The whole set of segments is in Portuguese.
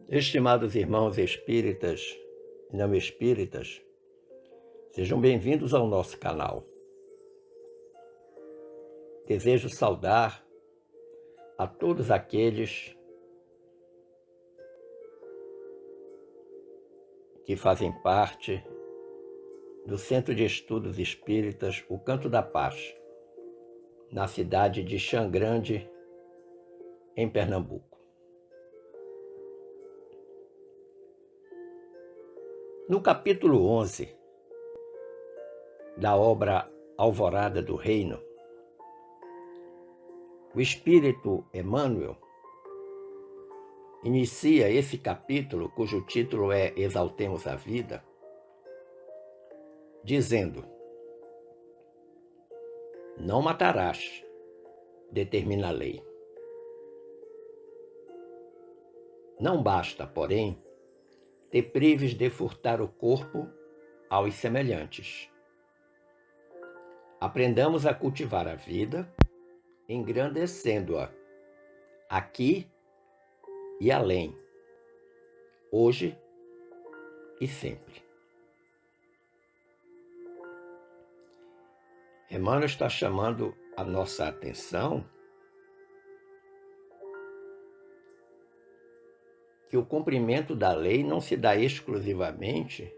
Estimados irmãos espíritas e não espíritas, sejam bem-vindos ao nosso canal. Desejo saudar a todos aqueles que fazem parte do Centro de Estudos Espíritas O Canto da Paz, na cidade de Xangrande, em Pernambuco. No capítulo 11 da obra Alvorada do Reino, o Espírito Emmanuel inicia esse capítulo, cujo título é Exaltemos a Vida, dizendo: não matarás, determina a lei. Não basta, porém, te prives de furtar o corpo aos semelhantes. Aprendamos a cultivar a vida, engrandecendo-a aqui e além, hoje e sempre. Emmanuel está chamando a nossa atenção que o cumprimento da lei não se dá exclusivamente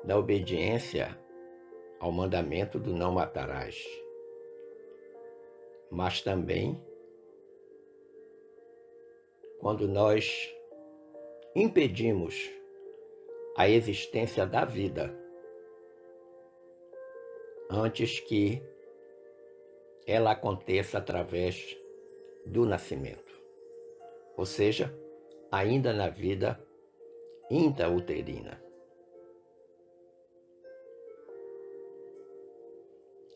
da obediência ao mandamento do não matarás, mas também quando nós impedimos a existência da vida antes que ela aconteça através do nascimento, ou seja, ainda na vida intrauterina.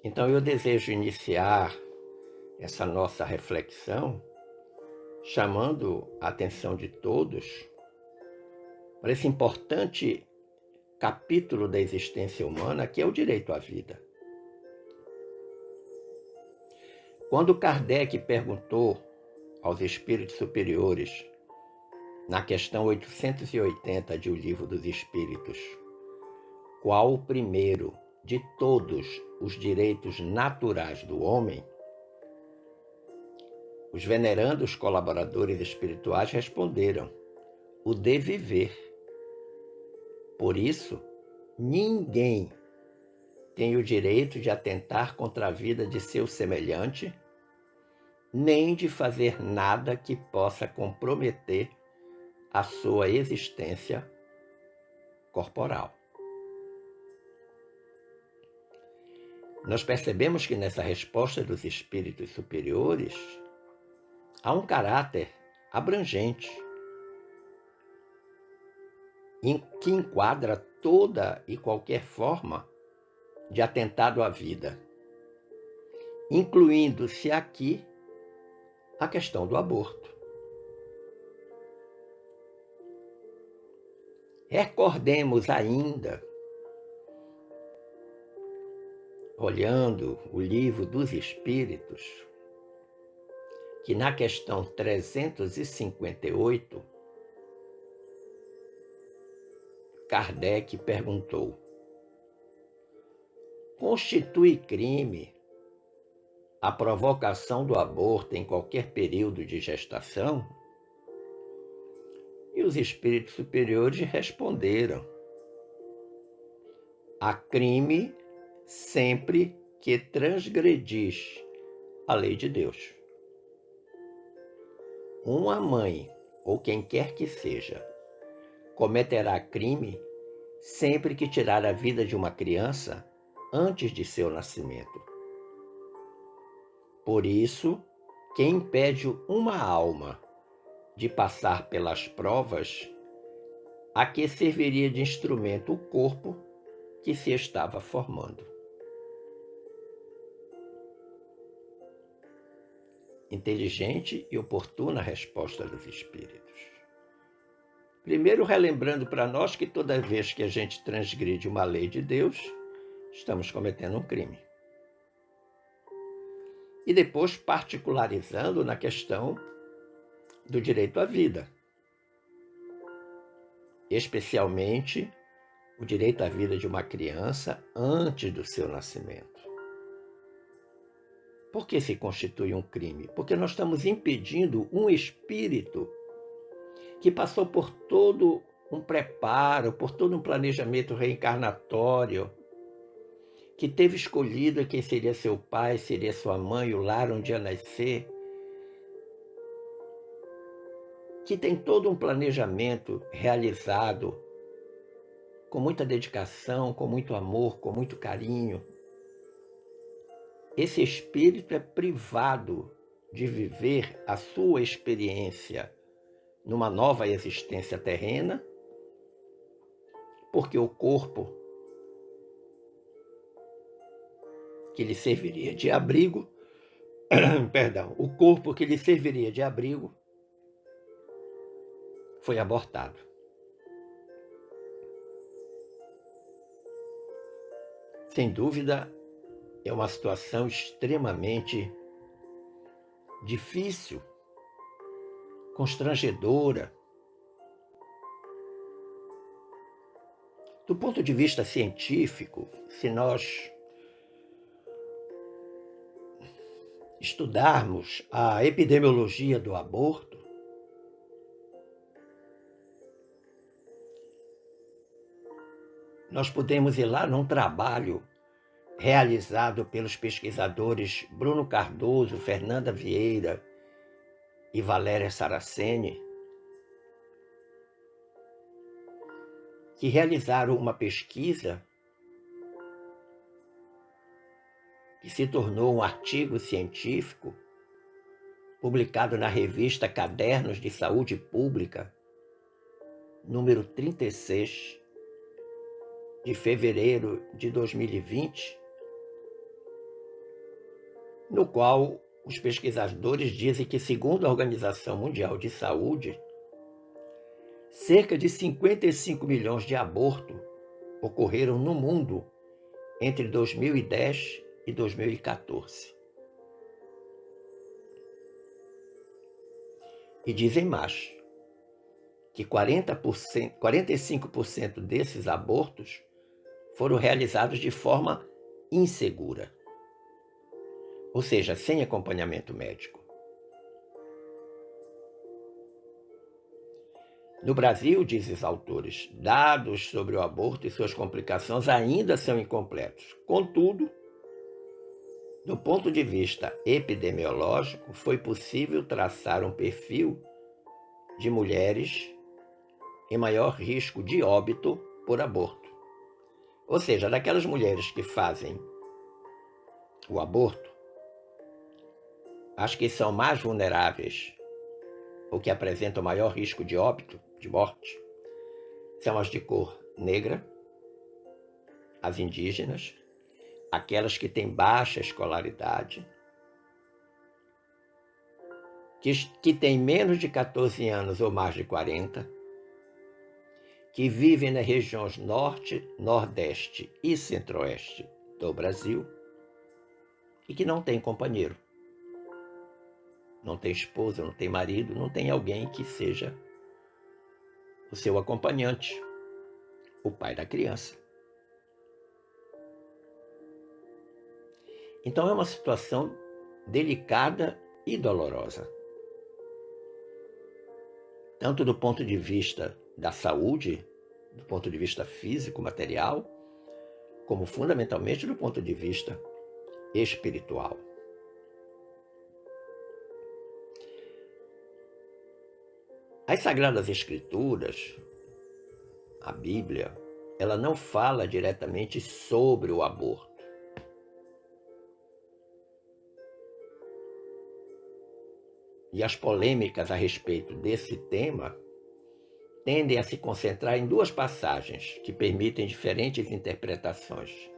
Então eu desejo iniciar essa nossa reflexão chamando a atenção de todos para esse importante capítulo da existência humana, que é o direito à vida. Quando Kardec perguntou aos espíritos superiores, na questão 880 de O Livro dos Espíritos, qual o primeiro de todos os direitos naturais do homem, os venerandos colaboradores espirituais responderam: o de viver. Por isso, ninguém tem o direito de atentar contra a vida de seu semelhante, nem de fazer nada que possa comprometer a sua existência corporal. Nós percebemos que nessa resposta dos espíritos superiores há um caráter abrangente, que enquadra toda e qualquer forma de atentado à vida, incluindo-se aqui a questão do aborto. Recordemos ainda, olhando o Livro dos Espíritos, que na questão 358, Kardec perguntou: constitui crime a provocação do aborto em qualquer período de gestação? E os espíritos superiores responderam: há crime sempre que transgredis a lei de Deus. Uma mãe, ou quem quer que seja, cometerá crime sempre que tirar a vida de uma criança antes de seu nascimento. Por isso, quem impede uma alma de passar pelas provas, a que serviria de instrumento o corpo que se estava formando. Inteligente e oportuna resposta dos espíritos. Primeiro, relembrando para nós que toda vez que a gente transgride uma lei de Deus, estamos cometendo um crime. E depois particularizando na questão do direito à vida. especialmente o direito à vida de uma criança antes do seu nascimento. Por que se constitui um crime? Porque nós estamos impedindo um espírito que passou por todo um preparo, por todo um planejamento reencarnatório, que teve escolhido quem seria seu pai, seria sua mãe, o lar onde ia nascer, que tem todo um planejamento realizado com muita dedicação, com muito amor, com muito carinho. Esse espírito é privado de viver a sua experiência numa nova existência terrena, porque o corpo que lhe serviria de abrigo, o corpo que lhe serviria de abrigo foi abortado. Sem dúvida, é uma situação extremamente difícil, constrangedora. Do ponto de vista científico, se nós estudarmos a epidemiologia do aborto, nós podemos ir lá num trabalho realizado pelos pesquisadores Bruno Cardoso, Fernanda Vieira e Valéria Saraceni, que realizaram uma pesquisa que se tornou um artigo científico publicado na revista Cadernos de Saúde Pública, número 36, de fevereiro de 2020, no qual os pesquisadores dizem que, segundo a Organização Mundial de Saúde, cerca de 55 milhões de abortos ocorreram no mundo entre 2010 e 2014. E dizem mais, que 45% desses abortos foram realizados de forma insegura, ou seja, sem acompanhamento médico. No Brasil, dizem os autores, dados sobre o aborto e suas complicações ainda são incompletos. Contudo, do ponto de vista epidemiológico, foi possível traçar um perfil de mulheres em maior risco de óbito por aborto. Ou seja, daquelas mulheres que fazem o aborto, as que são mais vulneráveis ou que apresentam maior risco de óbito, de morte, são as de cor negra, as indígenas, aquelas que têm baixa escolaridade, que têm menos de 14 anos ou mais de 40, que vivem nas regiões norte, nordeste e centro-oeste do Brasil e que não têm companheiro. Não tem esposa, não tem marido, não tem alguém que seja o seu acompanhante, o pai da criança. Então é uma situação delicada e dolorosa, tanto do ponto de vista da saúde, do ponto de vista físico, material, como fundamentalmente do ponto de vista espiritual. As Sagradas Escrituras, a Bíblia, ela não fala diretamente sobre o aborto. E as polêmicas a respeito desse tema tendem a se concentrar em duas passagens que permitem diferentes interpretações.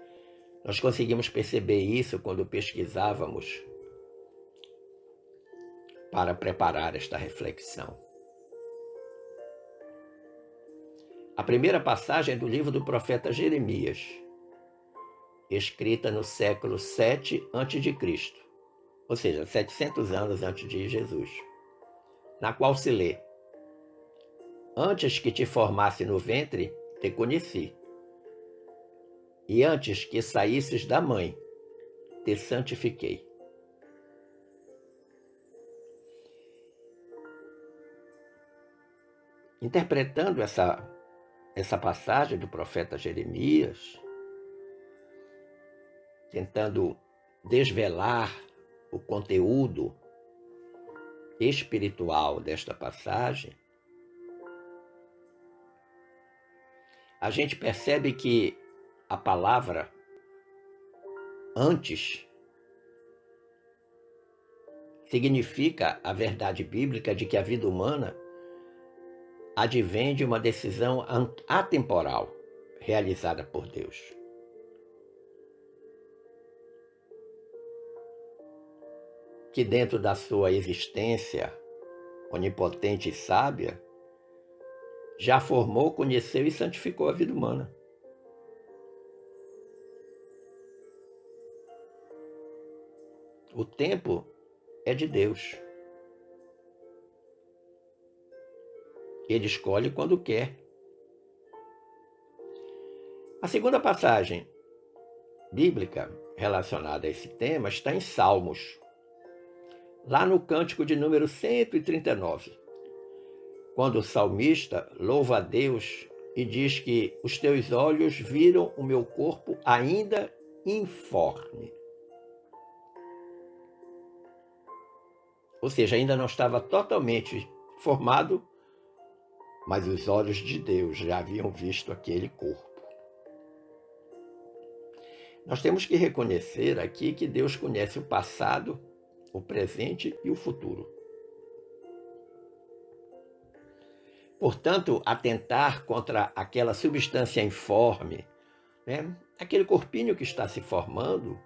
Nós conseguimos perceber isso quando pesquisávamos para preparar esta reflexão. A primeira passagem é do livro do profeta Jeremias, escrita no século 7 a.C., ou seja, 700 anos antes de Jesus, na qual se lê: Antes que te formasse no ventre, te conheci. E antes que saísses da mãe, te santifiquei. Interpretando essa passagem do profeta Jeremias, tentando desvelar o conteúdo espiritual desta passagem, a gente percebe que a palavra antes significa a verdade bíblica de que a vida humana advém de uma decisão atemporal realizada por Deus. Que dentro da sua existência onipotente e sábia, já formou, conheceu e santificou a vida humana. O tempo é de Deus. Ele escolhe quando quer. A segunda passagem bíblica relacionada a esse tema está em Salmos, lá no cântico de número 139, quando o salmista louva a Deus e diz que os teus olhos viram o meu corpo ainda informe. Ou seja, ainda não estava totalmente formado, mas os olhos de Deus já haviam visto aquele corpo. Nós temos que reconhecer aqui que Deus conhece o passado, o presente e o futuro. Portanto, atentar contra aquela substância informe, aquele corpinho que está se formando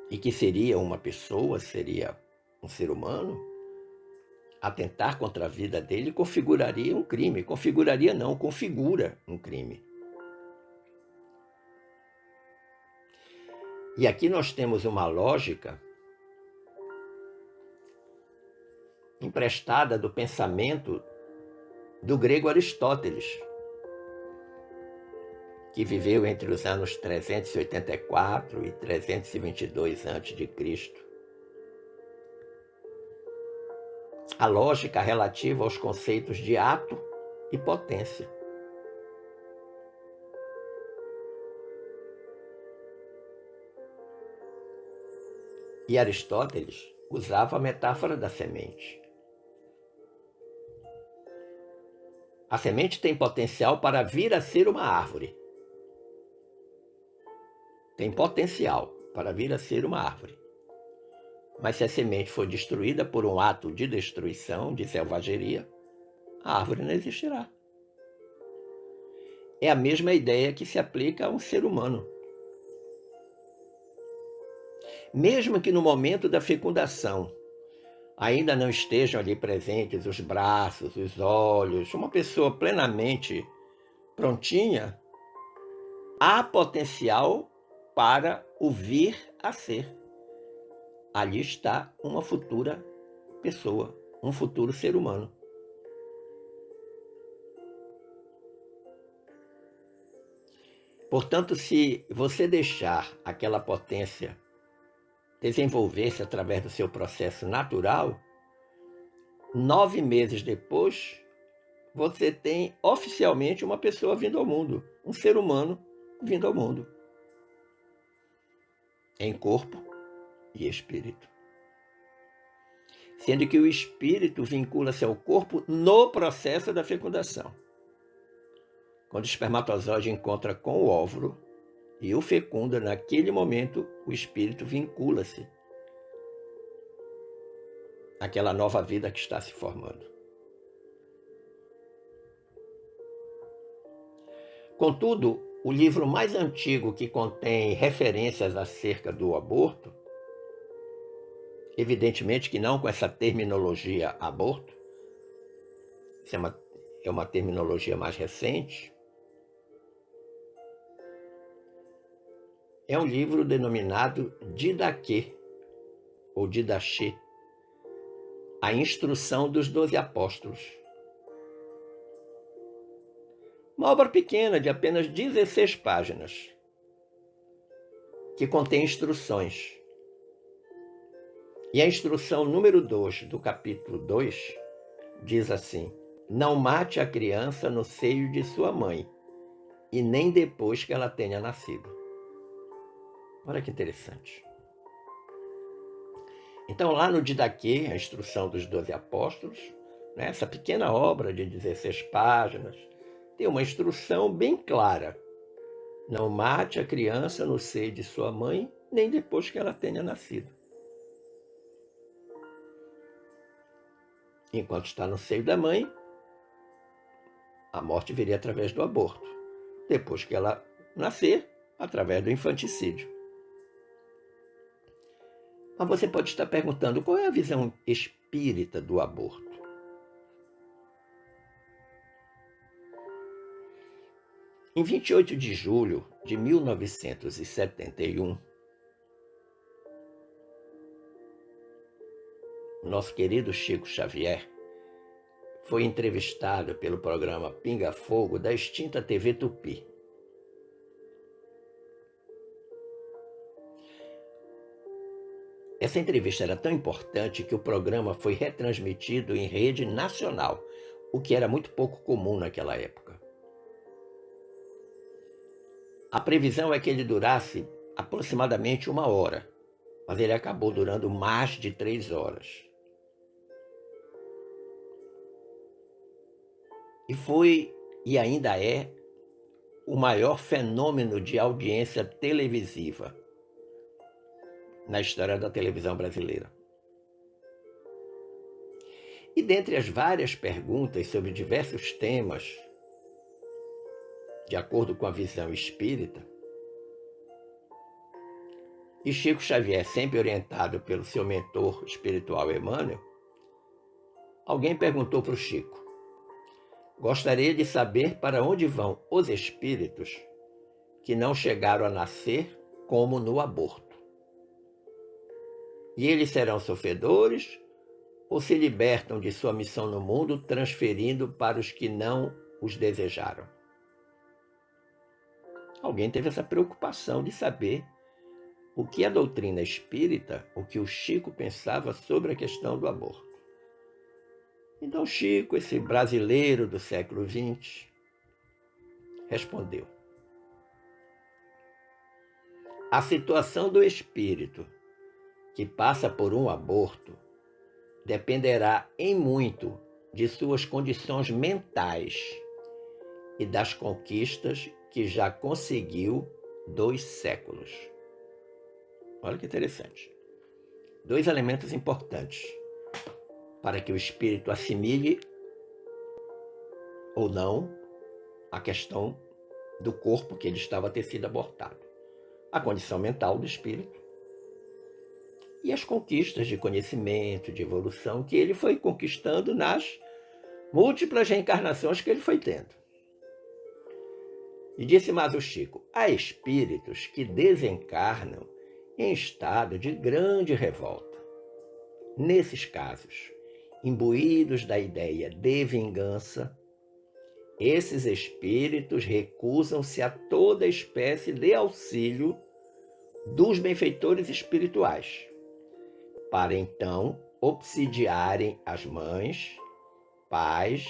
e que seria uma pessoa, seria um ser humano, atentar contra a vida dele configuraria um crime. Configuraria não, configura um crime. E aqui nós temos uma lógica emprestada do pensamento do grego Aristóteles, que viveu entre os anos 384 e 322 a.C. A lógica relativa aos conceitos de ato e potência. E Aristóteles usava a metáfora da semente. A semente tem potencial para vir a ser uma árvore. Tem potencial para vir a ser uma árvore. Mas se a semente for destruída por um ato de destruição, de selvageria, a árvore não existirá. É a mesma ideia que se aplica a um ser humano. Mesmo que no momento da fecundação ainda não estejam ali presentes os braços, os olhos, uma pessoa plenamente prontinha, há potencial para o vir a ser. Ali está uma futura pessoa, um futuro ser humano. Portanto, se você deixar aquela potência desenvolver-se através do seu processo natural, 9 meses depois, você tem oficialmente uma pessoa vindo ao mundo, um ser humano vindo ao mundo, em corpo e espírito. Sendo que o espírito vincula-se ao corpo no processo da fecundação. Quando o espermatozoide encontra com o óvulo e o fecunda, naquele momento o espírito vincula-se àquela nova vida que está se formando. Contudo, o livro mais antigo que contém referências acerca do aborto, evidentemente que não com essa terminologia aborto, isso é uma terminologia mais recente, é um livro denominado Didaquê, ou Didaché, A Instrução dos 12 Apóstolos. Uma obra pequena de apenas 16 páginas, que contém instruções. E a instrução número 2 do capítulo 2 diz assim: não mate a criança no seio de sua mãe, e nem depois que ela tenha nascido. Olha que interessante. Então, lá no Didaquê, a instrução dos 12 apóstolos, né, essa pequena obra de 16 páginas, tem uma instrução bem clara. Não mate a criança no seio de sua mãe, nem depois que ela tenha nascido. Enquanto está no seio da mãe, a morte viria através do aborto. Depois que ela nascer, através do infanticídio. Mas você pode estar perguntando, qual é a visão espírita do aborto? Em 28 de julho de 1971, nosso querido Chico Xavier foi entrevistado pelo programa Pinga Fogo da extinta TV Tupi. Essa entrevista era tão importante que o programa foi retransmitido em rede nacional, o que era muito pouco comum naquela época. A previsão é que ele durasse aproximadamente 1 hora, mas ele acabou durando mais de 3 horas. E foi, e ainda é, o maior fenômeno de audiência televisiva na história da televisão brasileira. E dentre as várias perguntas sobre diversos temas, de acordo com a visão espírita, e Chico Xavier, sempre orientado pelo seu mentor espiritual Emmanuel, alguém perguntou para o Chico: gostaria de saber para onde vão os espíritos que não chegaram a nascer como no aborto. E eles serão sofredores ou se libertam de sua missão no mundo, transferindo para os que não os desejaram? Alguém teve essa preocupação de saber o que a doutrina espírita, o que o Chico pensava sobre a questão do aborto. Então Chico, esse brasileiro do século XX, respondeu: a situação do espírito que passa por um aborto dependerá em muito de suas condições mentais e das conquistas que já conseguiu 2 séculos. Olha que interessante. 2 elementos importantes para que o espírito assimile ou não a questão do corpo que ele estava a ter sido abortado. A condição mental do espírito e as conquistas de conhecimento, de evolução que ele foi conquistando nas múltiplas reencarnações que ele foi tendo. E disse mais o Chico: há espíritos que desencarnam em estado de grande revolta. Nesses casos, imbuídos da ideia de vingança, esses espíritos recusam-se a toda espécie de auxílio dos benfeitores espirituais, para então obsidiarem as mães, pais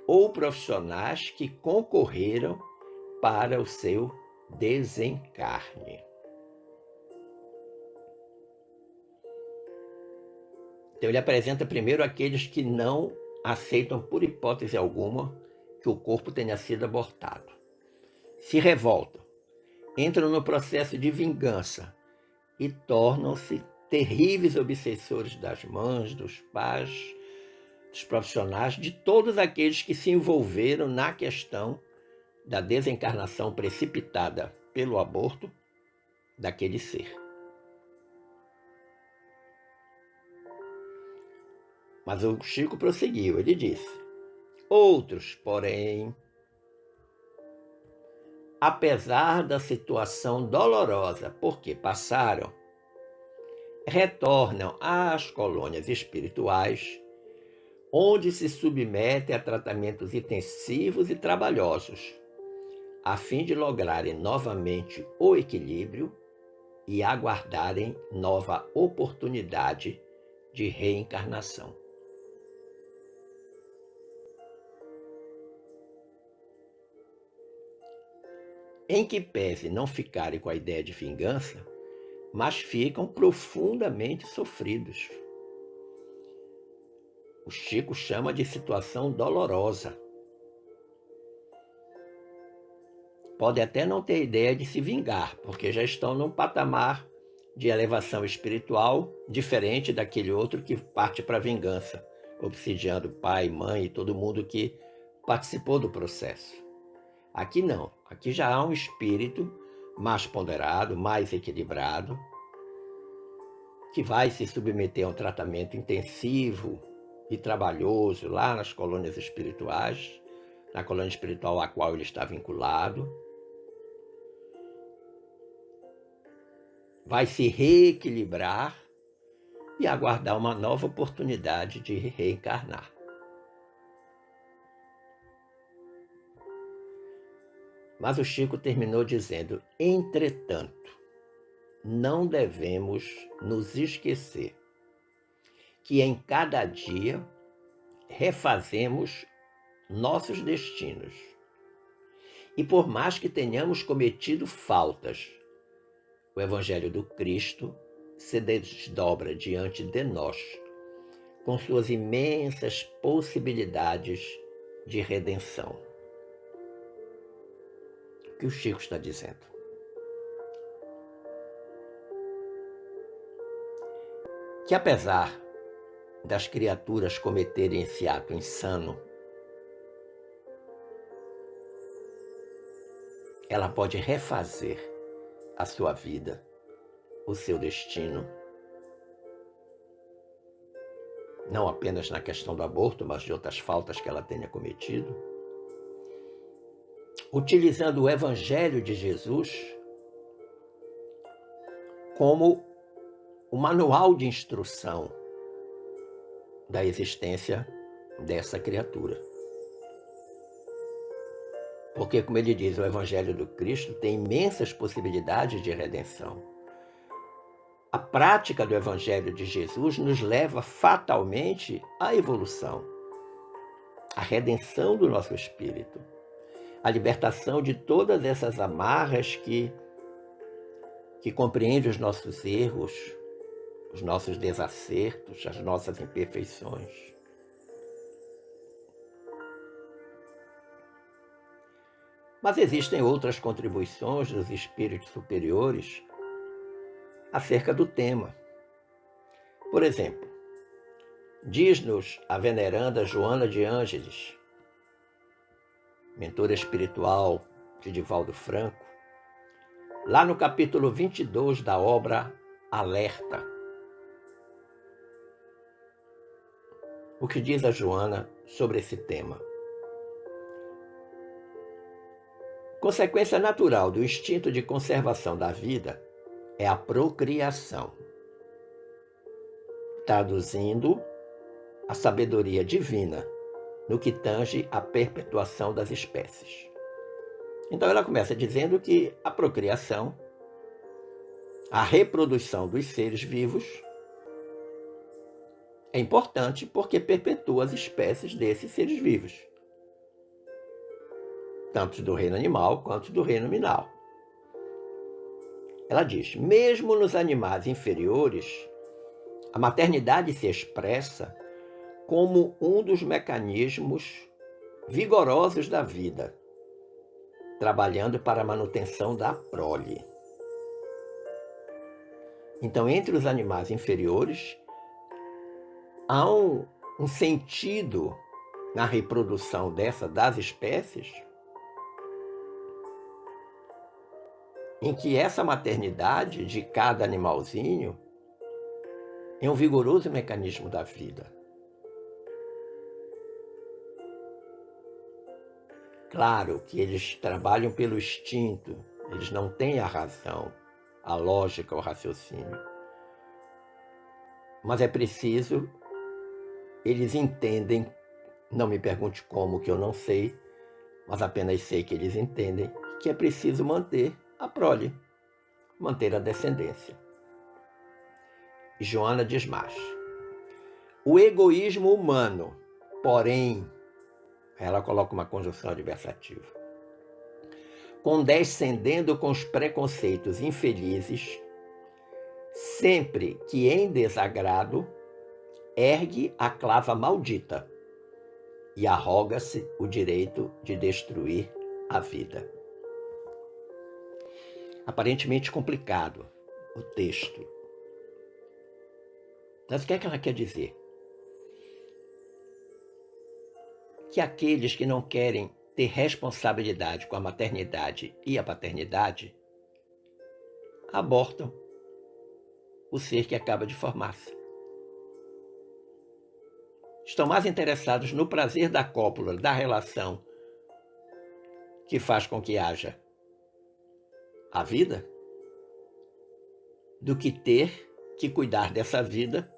ou profissionais que concorreram para o seu desencarne. Então ele apresenta primeiro aqueles que não aceitam por hipótese alguma que o corpo tenha sido abortado. Se revoltam, entram no processo de vingança e tornam-se terríveis obsessores das mães, dos pais, dos profissionais, de todos aqueles que se envolveram na questão da desencarnação precipitada pelo aborto daquele ser. Mas o Chico prosseguiu, ele disse: outros, porém, apesar da situação dolorosa por que passaram, retornam às colônias espirituais, onde se submetem a tratamentos intensivos e trabalhosos, a fim de lograrem novamente o equilíbrio e aguardarem nova oportunidade de reencarnação. Em que pese não ficarem com a ideia de vingança, mas ficam profundamente sofridos. O Chico chama de situação dolorosa. Podem até não ter ideia de se vingar, porque já estão num patamar de elevação espiritual diferente daquele outro que parte para a vingança, obsidiando pai, mãe e todo mundo que participou do processo. Aqui não, aqui já há um espírito mais ponderado, mais equilibrado, que vai se submeter a um tratamento intensivo e trabalhoso lá nas colônias espirituais, na colônia espiritual a qual ele está vinculado. Vai se reequilibrar e aguardar uma nova oportunidade de reencarnar. Mas o Chico terminou dizendo: entretanto, não devemos nos esquecer que em cada dia refazemos nossos destinos. E por mais que tenhamos cometido faltas, o Evangelho do Cristo se desdobra diante de nós, com suas imensas possibilidades de redenção. O que o Chico está dizendo? Que apesar das criaturas cometerem esse ato insano, ela pode refazer a sua vida, o seu destino, não apenas na questão do aborto, mas de outras faltas que ela tenha cometido, utilizando o Evangelho de Jesus como o manual de instrução da existência dessa criatura. Porque, como ele diz, o Evangelho do Cristo tem imensas possibilidades de redenção. A prática do Evangelho de Jesus nos leva fatalmente à evolução, à redenção do nosso espírito, à libertação de todas essas amarras que compreendem os nossos erros, os nossos desacertos, as nossas imperfeições. Mas existem outras contribuições dos espíritos superiores acerca do tema. Por exemplo, diz-nos a veneranda Joana de Ângeles, mentora espiritual de Divaldo Franco, lá no capítulo 22 da obra Alerta. O que diz a Joana sobre esse tema? Consequência natural do instinto de conservação da vida é a procriação, traduzindo a sabedoria divina no que tange à perpetuação das espécies. Então ela começa dizendo que a procriação, a reprodução dos seres vivos, é importante porque perpetua as espécies desses seres vivos, tanto do reino animal quanto do reino mineral. Ela diz: mesmo nos animais inferiores, a maternidade se expressa como um dos mecanismos vigorosos da vida, trabalhando para a manutenção da prole. Então, entre os animais inferiores, há um sentido na reprodução das espécies, em que essa maternidade de cada animalzinho é um vigoroso mecanismo da vida. Claro que eles trabalham pelo instinto, eles não têm a razão, a lógica, o raciocínio. mas é preciso, eles entendem, não me pergunte como, que eu não sei, mas apenas sei que eles entendem que é preciso manter a prole, manter a descendência. E Joana diz mais: o egoísmo humano, porém, ela coloca uma conjunção adversativa, condescendendo com os preconceitos infelizes, sempre que em desagrado, ergue a clava maldita e arroga-se o direito de destruir a vida. Aparentemente complicado o texto. Mas o que é que ela quer dizer? Que aqueles que não querem ter responsabilidade com a maternidade e a paternidade abortam o ser que acaba de formar-se. Estão mais interessados no prazer da cópula, da relação que faz com que haja a vida, do que ter que cuidar dessa vida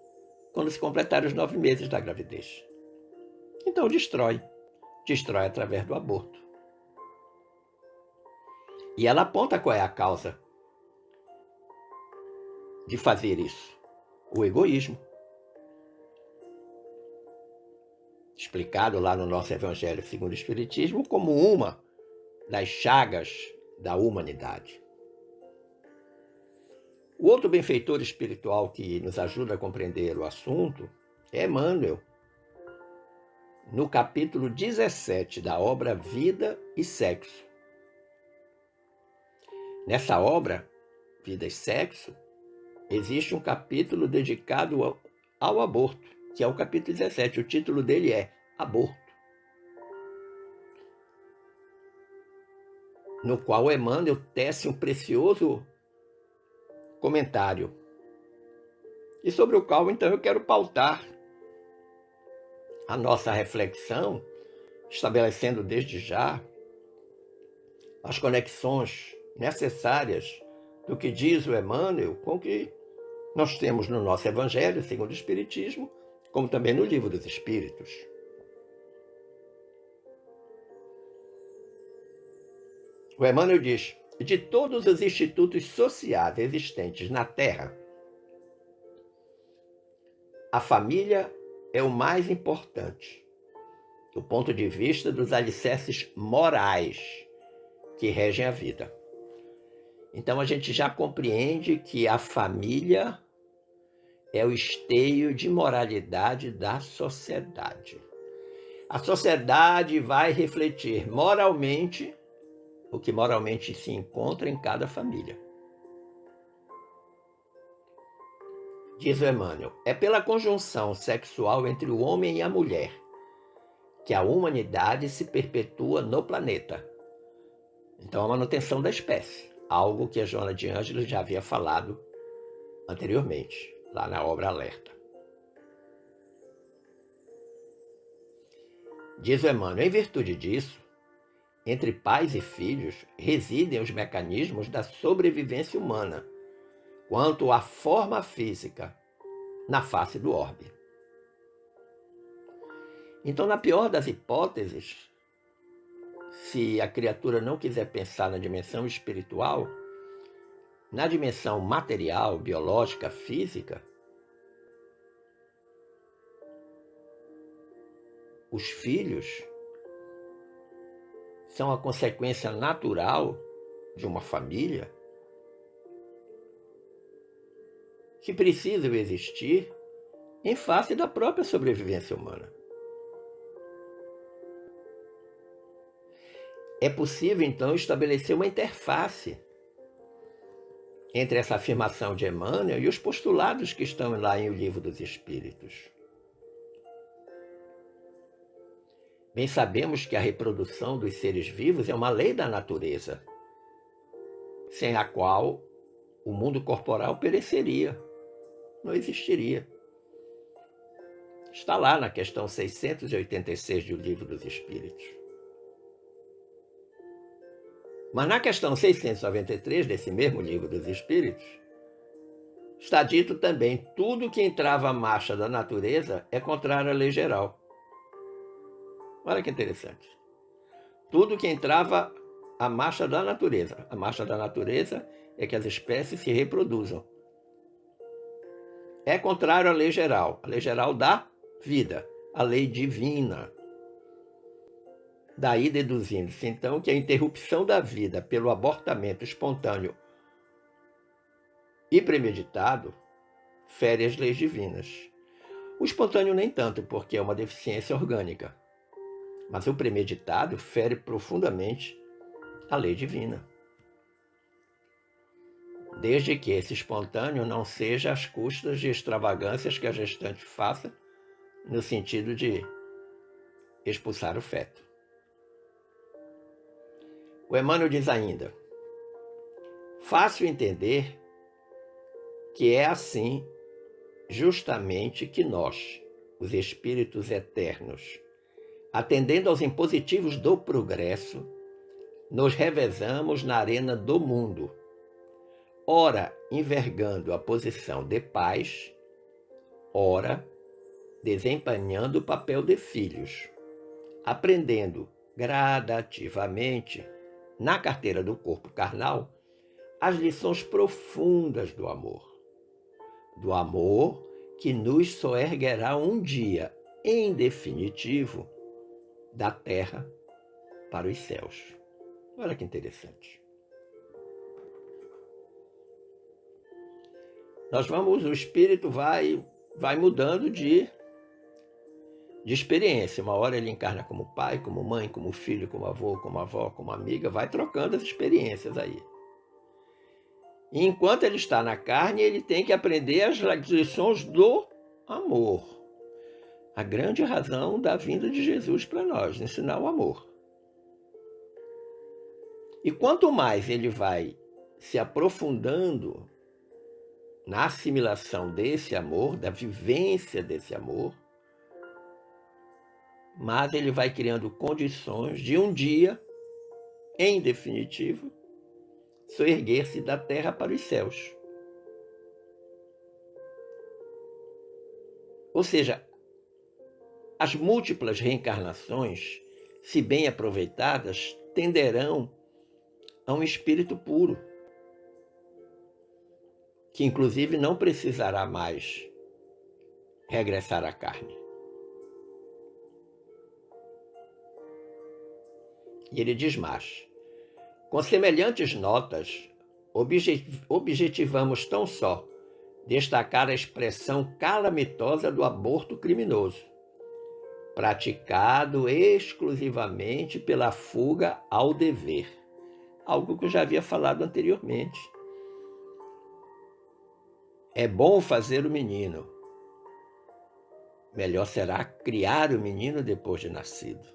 quando se completarem os 9 meses da gravidez. Então destrói através do aborto. E ela aponta qual é a causa de fazer isso: o egoísmo. Explicado lá no nosso Evangelho segundo o Espiritismo como uma das chagas da humanidade. O outro benfeitor espiritual que nos ajuda a compreender o assunto é Emmanuel, no capítulo 17 da obra Vida e Sexo. Nessa obra, Vida e Sexo, existe um capítulo dedicado ao aborto, que é o capítulo 17. O título dele é Aborto, no qual Emmanuel tece um precioso comentário, e sobre o qual, então, eu quero pautar a nossa reflexão, estabelecendo desde já as conexões necessárias do que diz o Emmanuel com o que nós temos no nosso Evangelho segundo o Espiritismo, como também no Livro dos Espíritos. O Emmanuel diz: de todos os institutos sociais existentes na Terra, a família é o mais importante, do ponto de vista dos alicerces morais que regem a vida. Então a gente já compreende que a família é o esteio de moralidade da sociedade. A sociedade vai refletir moralmente o que moralmente se encontra em cada família. Diz o Emmanuel: é pela conjunção sexual entre o homem e a mulher que a humanidade se perpetua no planeta. Então, a manutenção da espécie, algo que a Joana de Ângeles já havia falado anteriormente, lá na obra Alerta. Diz o Emmanuel: em virtude disso, entre pais e filhos residem os mecanismos da sobrevivência humana, quanto à forma física, na face do orbe. Então, na pior das hipóteses, se a criatura não quiser pensar na dimensão espiritual, na dimensão material, biológica, física, os filhos são a consequência natural de uma família que precisam existir em face da própria sobrevivência humana. É possível, então, estabelecer uma interface entre essa afirmação de Emmanuel e os postulados que estão lá em O Livro dos Espíritos. Bem sabemos que a reprodução dos seres vivos é uma lei da natureza, sem a qual o mundo corporal pereceria, não existiria. Está lá na questão 686 do Livro dos Espíritos. Mas na questão 693 desse mesmo Livro dos Espíritos, Está dito também, tudo que entrava à marcha da natureza é contrário à lei geral. Olha que interessante. Tudo que entrava à marcha da natureza. A marcha da natureza é que as espécies se reproduzam. É contrário à lei geral. A lei geral da vida. A lei divina. Daí deduzindo-se, então, que a interrupção da vida pelo abortamento espontâneo e premeditado fere as leis divinas. O espontâneo nem tanto, porque é uma deficiência orgânica. Mas o premeditado fere profundamente a lei divina. Desde que esse espontâneo não seja às custas de extravagâncias que a gestante faça, no sentido de expulsar o feto. O Emmanuel diz ainda: fácil entender que é assim justamente que nós, os espíritos eternos, atendendo aos impositivos do progresso, nos revezamos na arena do mundo, ora envergando a posição de pais, ora desempenhando o papel de filhos, aprendendo gradativamente, na carteira do corpo carnal, as lições profundas do amor que nos soerguerá um dia, em definitivo, da terra para os céus. Olha que interessante. O espírito vai mudando de experiência. Uma hora ele encarna como pai, como mãe, como filho, como avô, como avó, como amiga, vai trocando as experiências aí. E enquanto ele está na carne, ele tem que aprender as lições do amor. A grande razão da vinda de Jesus para nós, ensinar o amor. E quanto mais ele vai se aprofundando na assimilação desse amor, da vivência desse amor, mais ele vai criando condições de um dia, em definitivo, soerguer-se da terra para os céus. Ou seja, as múltiplas reencarnações, se bem aproveitadas, tenderão a um espírito puro, que inclusive não precisará mais regressar à carne. E ele diz mais: com semelhantes notas, objetivamos tão só destacar a expressão calamitosa do aborto criminoso, praticado exclusivamente pela fuga ao dever, algo que eu já havia falado anteriormente. É bom fazer o menino, melhor será criar o menino depois de nascido.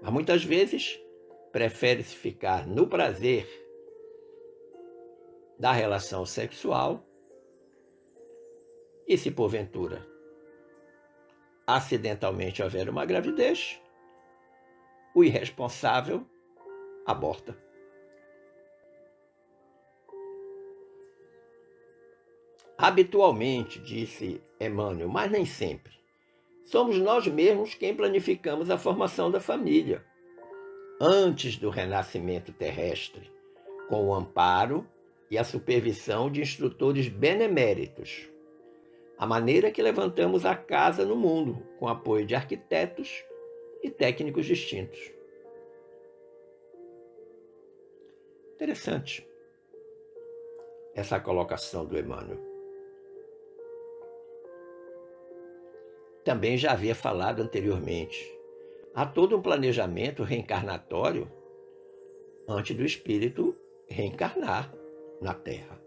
Mas muitas vezes prefere-se ficar no prazer da relação sexual e, se porventura acidentalmente houver uma gravidez, o irresponsável aborta. Habitualmente, disse Emmanuel, mas nem sempre, somos nós mesmos quem planificamos a formação da família, antes do renascimento terrestre, com o amparo e a supervisão de instrutores beneméritos, a maneira que levantamos a casa no mundo, com apoio de arquitetos e técnicos distintos. Interessante essa colocação do Emmanuel. Também já havia falado anteriormente, há todo um planejamento reencarnatório antes do espírito reencarnar na Terra.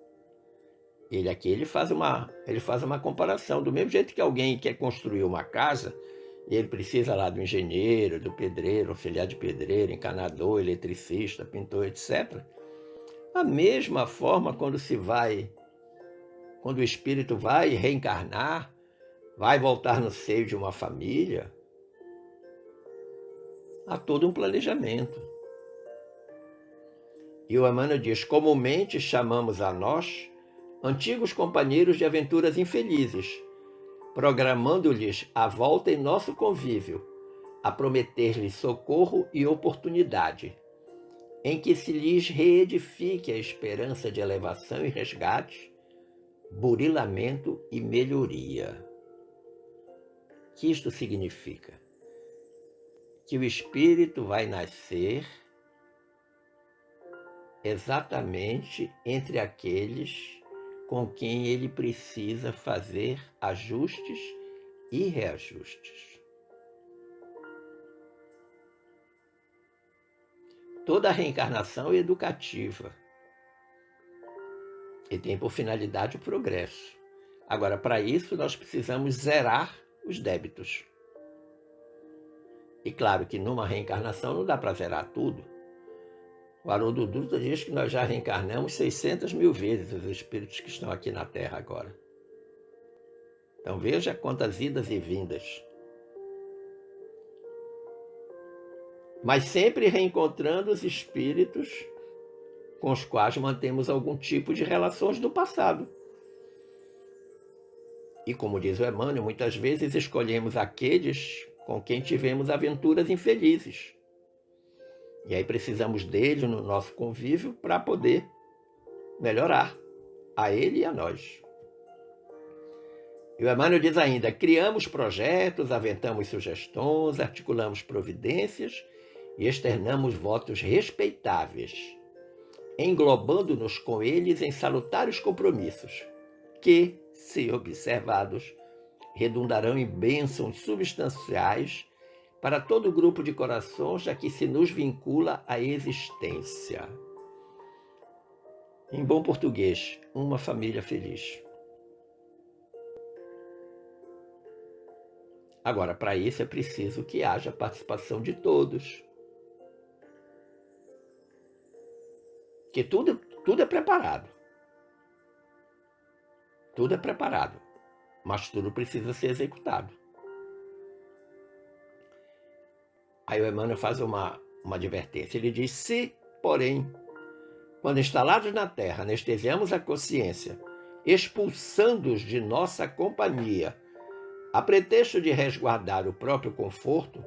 Ele faz uma comparação, do mesmo jeito que alguém quer construir uma casa, e ele precisa lá do engenheiro, do pedreiro, auxiliar de pedreiro, encanador, eletricista, pintor, etc. A mesma forma, quando o espírito vai reencarnar, vai voltar no seio de uma família, há todo um planejamento. E o Emmanuel diz: comumente chamamos a nós antigos companheiros de aventuras infelizes, programando-lhes a volta em nosso convívio, a prometer-lhes socorro e oportunidade, em que se lhes reedifique a esperança de elevação e resgate, burilamento e melhoria. O que isto significa? Que o espírito vai nascer exatamente entre aqueles com quem ele precisa fazer ajustes e reajustes. Toda a reencarnação é educativa e tem por finalidade o progresso. Agora, para isso, nós precisamos zerar os débitos. E claro que numa reencarnação não dá para zerar tudo. O Haroldo Dutra diz que nós já reencarnamos 600 mil vezes os espíritos que estão aqui na Terra agora. Então veja quantas idas e vindas. Mas sempre reencontrando os espíritos com os quais mantemos algum tipo de relações do passado. E como diz o Emmanuel, muitas vezes escolhemos aqueles com quem tivemos aventuras infelizes. E aí precisamos dele no nosso convívio para poder melhorar a ele e a nós. E o Emmanuel diz ainda: criamos projetos, aventamos sugestões, articulamos providências e externamos votos respeitáveis, englobando-nos com eles em salutares compromissos, que, se observados, redundarão em bênçãos substanciais para todo o grupo de corações a que se nos vincula a existência. Em bom português, uma família feliz. Agora, para isso é preciso que haja participação de todos. Porque tudo é preparado. Tudo é preparado, mas tudo precisa ser executado. Aí o Emmanuel faz uma advertência. Ele diz: se, porém, quando instalados na Terra, anestesiamos a consciência, expulsando-os de nossa companhia, a pretexto de resguardar o próprio conforto,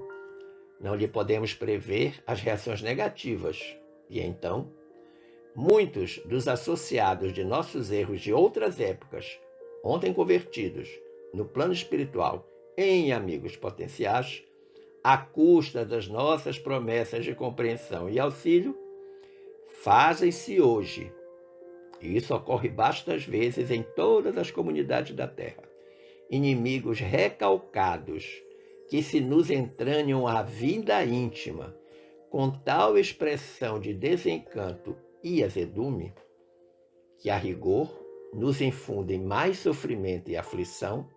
não lhe podemos prever as reações negativas. E então, muitos dos associados de nossos erros de outras épocas, ontem convertidos no plano espiritual em amigos potenciais, à custa das nossas promessas de compreensão e auxílio, fazem-se hoje, e isso ocorre bastas vezes em todas as comunidades da Terra, inimigos recalcados que se nos entranham à vida íntima, com tal expressão de desencanto e azedume, que a rigor nos infundem mais sofrimento e aflição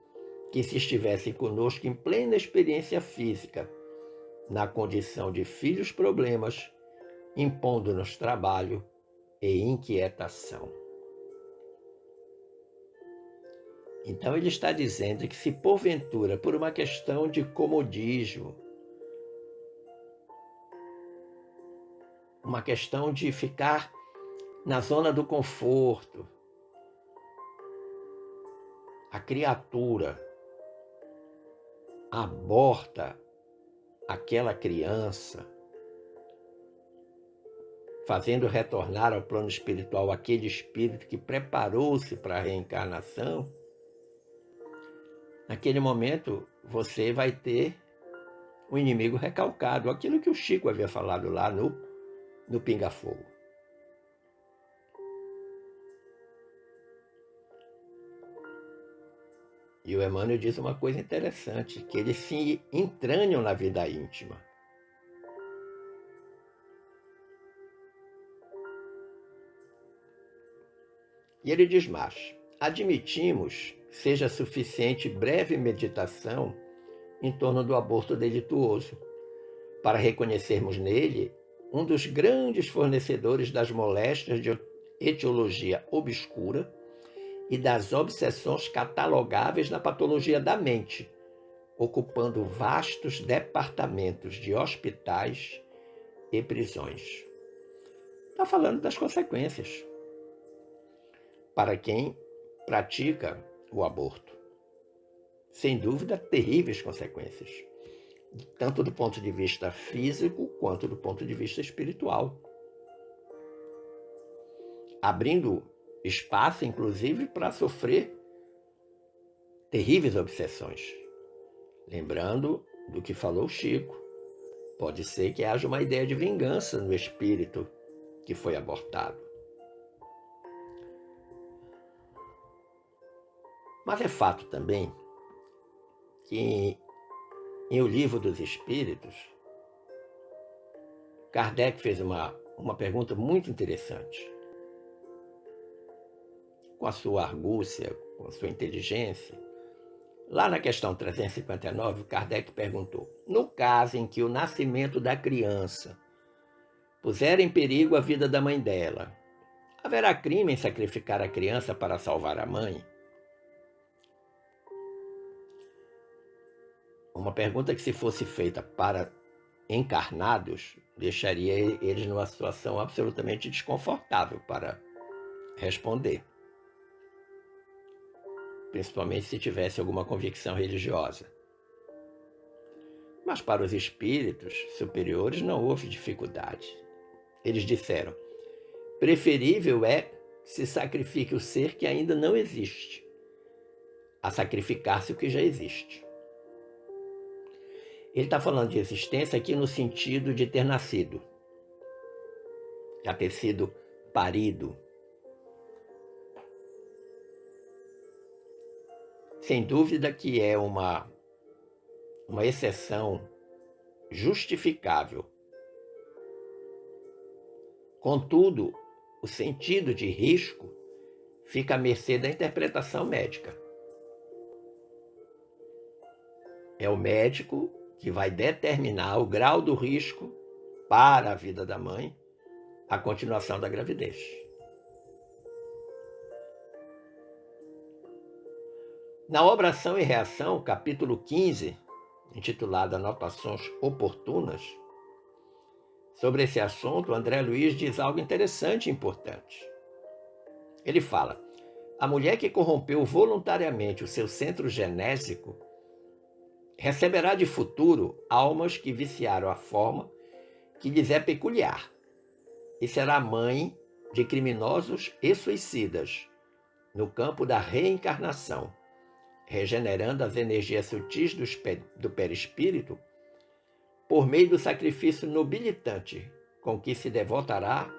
que se estivessem conosco em plena experiência física, na condição de filhos problemas, impondo-nos trabalho e inquietação. Então ele está dizendo que se porventura, por uma questão de comodismo, uma questão de ficar na zona do conforto, a criatura aborta aquela criança, fazendo retornar ao plano espiritual aquele espírito que preparou-se para a reencarnação, naquele momento você vai ter um inimigo recalcado, aquilo que o Chico havia falado lá no Pinga Fogo. E o Emmanuel diz uma coisa interessante, que eles se entranham na vida íntima. E ele diz mais: admitimos seja suficiente breve meditação em torno do aborto delituoso, para reconhecermos nele um dos grandes fornecedores das moléstias de etiologia obscura e das obsessões catalogáveis na patologia da mente, ocupando vastos departamentos de hospitais e prisões. Está falando das consequências. Para quem pratica o aborto. Sem dúvida, terríveis consequências, tanto do ponto de vista físico quanto do ponto de vista espiritual, abrindo espaço, inclusive, para sofrer terríveis obsessões. Lembrando do que falou Chico, pode ser que haja uma ideia de vingança no espírito que foi abortado. Mas é fato também que em O Livro dos Espíritos, Kardec fez uma pergunta muito interessante. Com a sua argúcia, com a sua inteligência, lá na questão 359, Kardec perguntou: no caso em que o nascimento da criança puser em perigo a vida da mãe dela, haverá crime em sacrificar a criança para salvar a mãe? Uma pergunta que, se fosse feita para encarnados, deixaria eles numa situação absolutamente desconfortável para responder, principalmente se tivesse alguma convicção religiosa. Mas para os espíritos superiores não houve dificuldade. Eles disseram: preferível é que se sacrifique o ser que ainda não existe, a sacrificar-se o que já existe. Ele está falando de existência aqui no sentido de ter nascido, já ter sido parido. Sem dúvida que é uma exceção justificável. Contudo, o sentido de risco fica à mercê da interpretação médica. É o médico que vai determinar o grau do risco para a vida da mãe, a continuação da gravidez. Na obra Ação e Reação, capítulo 15, intitulado Anotações Oportunas, sobre esse assunto, André Luiz diz algo interessante e importante. Ele fala: a mulher que corrompeu voluntariamente o seu centro genésico receberá de futuro almas que viciaram a forma que lhes é peculiar, e será mãe de criminosos e suicidas no campo da reencarnação, regenerando as energias sutis do perispírito por meio do sacrifício nobilitante com que se devotará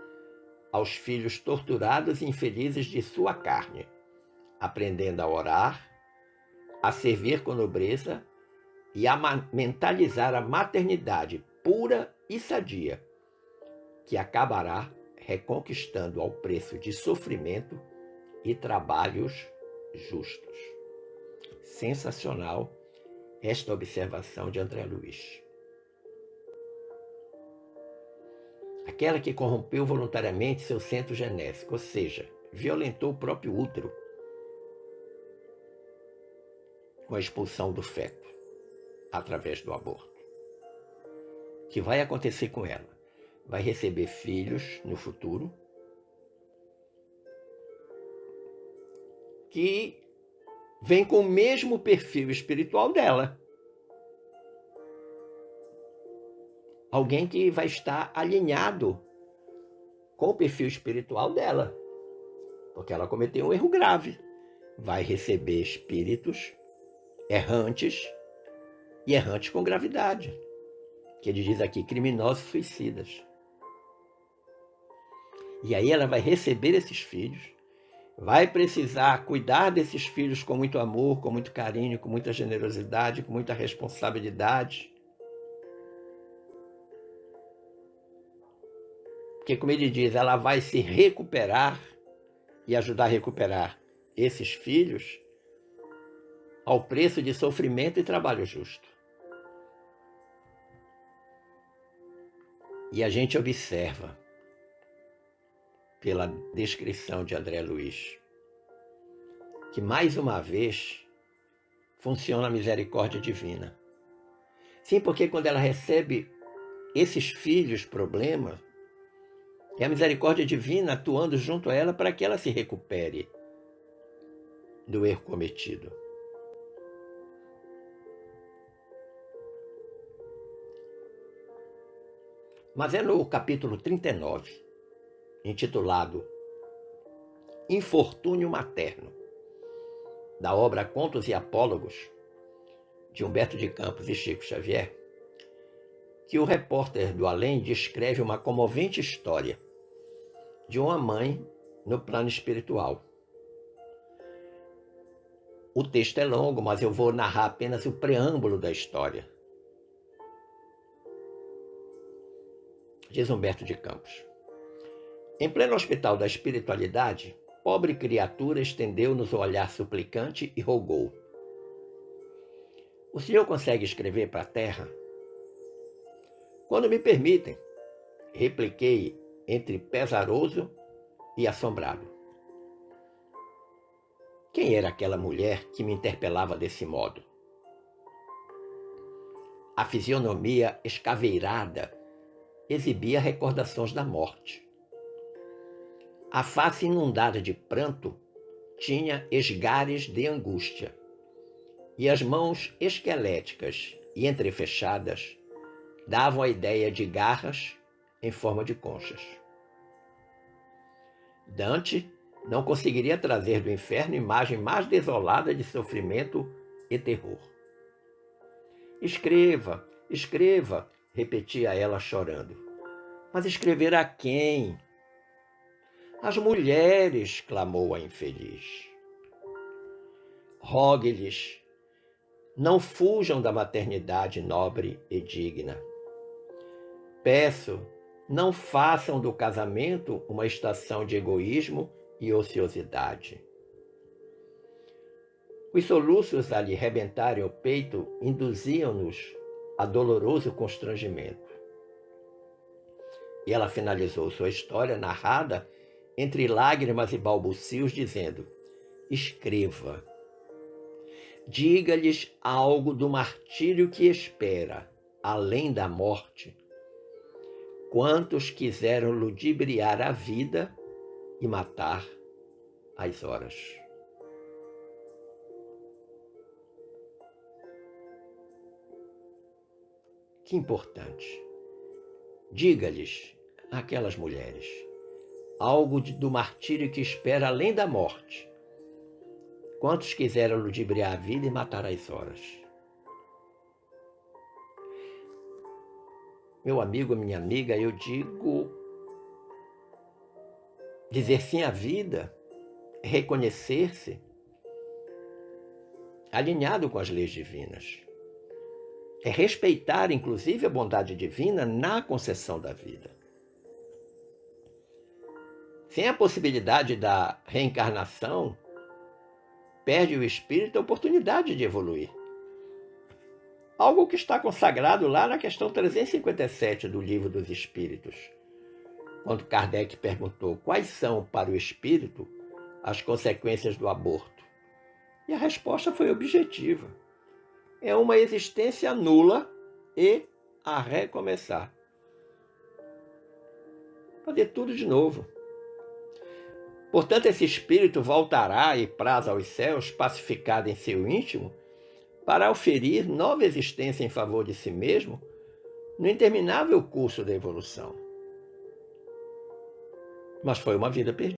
aos filhos torturados e infelizes de sua carne, aprendendo a orar, a servir com nobreza e a mentalizar a maternidade pura e sadia, que acabará reconquistando ao preço de sofrimento e trabalhos justos. Sensacional esta observação de André Luiz. Aquela que corrompeu voluntariamente seu centro genésico, ou seja, violentou o próprio útero com a expulsão do feto através do aborto. O que vai acontecer com ela? Vai receber filhos no futuro que vêm com o mesmo perfil espiritual dela. Alguém que vai estar alinhado com o perfil espiritual dela, porque ela cometeu um erro grave. Vai receber espíritos errantes e errantes com gravidade, que ele diz aqui, criminosos suicidas. E aí ela vai receber esses filhos, vai precisar cuidar desses filhos com muito amor, com muito carinho, com muita generosidade, com muita responsabilidade. Porque, como ele diz, ela vai se recuperar e ajudar a recuperar esses filhos ao preço de sofrimento e trabalho justo. E a gente observa, pela descrição de André Luiz, que mais uma vez funciona a misericórdia divina. Sim, porque quando ela recebe esses filhos problemas, é a misericórdia divina atuando junto a ela para que ela se recupere. do erro cometido. Mas é no capítulo 39, intitulado Infortúnio Materno, da obra Contos e Apólogos, de Humberto de Campos e Chico Xavier, que o repórter do além descreve uma comovente história de uma mãe no plano espiritual. O texto é longo, mas eu vou narrar apenas o preâmbulo da história. Diz Humberto de Campos: em pleno hospital da espiritualidade, pobre criatura estendeu-nos o olhar suplicante e rogou: o senhor consegue escrever para a terra? Quando me permitem, repliquei entre pesaroso e assombrado. Quem era aquela mulher que me interpelava desse modo? A fisionomia escaveirada exibia recordações da morte. A face inundada de pranto tinha esgares de angústia, e as mãos esqueléticas e entrefechadas davam a ideia de garras em forma de conchas. Dante não conseguiria trazer do inferno imagem mais desolada de sofrimento e terror. Escreva, escreva, repetia ela chorando. Mas escrever a quem? As mulheres, clamou a infeliz. Rogue-lhes, não fujam da maternidade nobre e digna. Peço, não façam do casamento uma estação de egoísmo e ociosidade. Os soluços a lhe rebentarem o peito induziam-nos a doloroso constrangimento. E ela finalizou sua história narrada entre lágrimas e balbucios, dizendo: escreva. Diga-lhes algo do martírio que espera, além da morte. Quantos quiseram ludibriar a vida e matar as horas. Que importante. Diga-lhes, aquelas mulheres, algo do martírio que espera além da morte. Quantos quiseram ludibriar a vida e matar as horas? Meu amigo, minha amiga, eu digo, dizer sim à vida é reconhecer-se alinhado com as leis divinas. É respeitar, inclusive, a bondade divina na concessão da vida. Sem a possibilidade da reencarnação, perde o espírito a oportunidade de evoluir. Algo que está consagrado lá na questão 357 do Livro dos Espíritos, quando Kardec perguntou quais são para o espírito as consequências do aborto. E a resposta foi objetiva. É uma existência nula e a recomeçar. Fazer tudo de novo. Portanto, esse espírito voltará e praza aos céus, pacificado em seu íntimo, para oferir nova existência em favor de si mesmo no interminável curso da evolução. Mas foi uma vida perdida.